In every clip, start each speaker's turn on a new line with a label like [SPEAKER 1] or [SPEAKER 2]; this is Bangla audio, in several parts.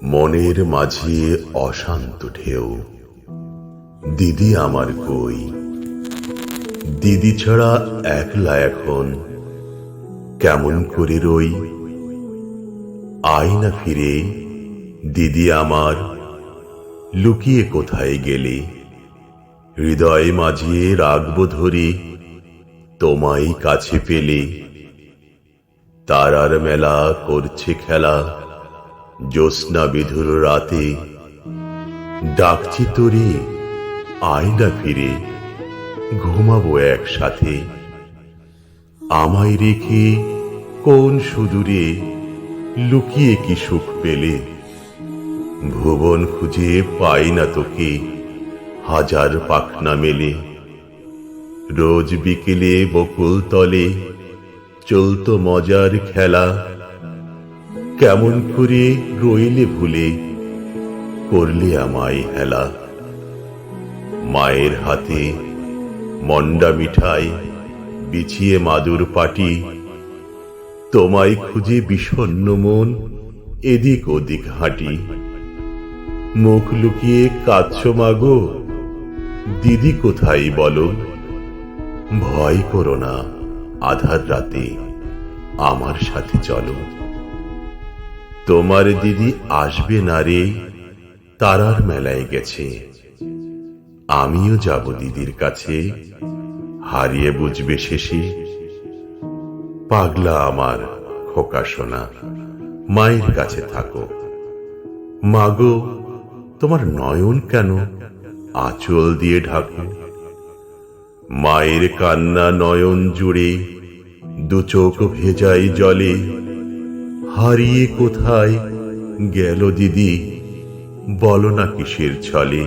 [SPEAKER 1] মনের মাঝে অশান্ত ঢেউ। দিদি আমার কই? দিদি ছাড়া একলা এখন কেমন করে রই। আয় না ফিরে দিদি আমার, লুকিয়ে কোথায় গেলে। হৃদয় মাঝে রাখবো ধরে তোমায় কাছে পেলে। তারার মেলা করছে খেলা জ্যোৎস্না বিধুর রাতে। ডাকছি তোরে আয় না ফিরে, ঘুমাবো একসাথে। আমায় রেখে কোন সুদূরে লুকিয়ে কি সুখ পেলে। ভুবন খুঁজে পাই না তোকে, হাজার পাখনা মেলে। রোজ বিকেলে বকুল তলে চলতো মজার খেলা। কেমন করে রইলে ভুলে, করলে আমায় হেলা। মায়ের হাতে মন্ডা মিঠাই বিছিয়ে মাদুর পাটি। তোমায় খুঁজে বিষণ্ণ মন এদিক ওদিক হাঁটি। মুখ লুকিয়ে কাঁদছো মাগো, দিদি কোথায় বলো। ভয় করো না, আধার রাতে আমার সাথে চলো। তোমার দিদি আসবে না রে, তারার মেলায় গেছে। আমিও যাব দিদির কাছে, হারিয়ে বুঝবে শেষে। পাগলা আমার খোকা সোনা, মায়ের কাছে থাকো। মাগো তোমার নয়ন কেন আঁচল দিয়ে ঢাকো। মায়ের কান্না নয়ন জুড়ে দু চোখ ভেজাই জলে। হারিয়ে কোথায় গেল দিদি, বলো না কিসের ছলে।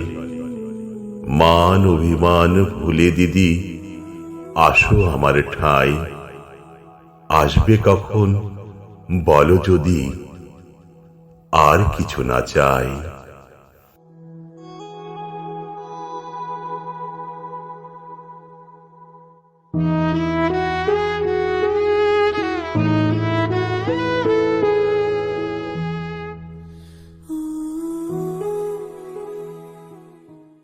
[SPEAKER 1] মান অভিমান ভুলে দিদি আসো আমার ঠাঁই। আসবে কখন বলো যদি, আর কিছু না চাই।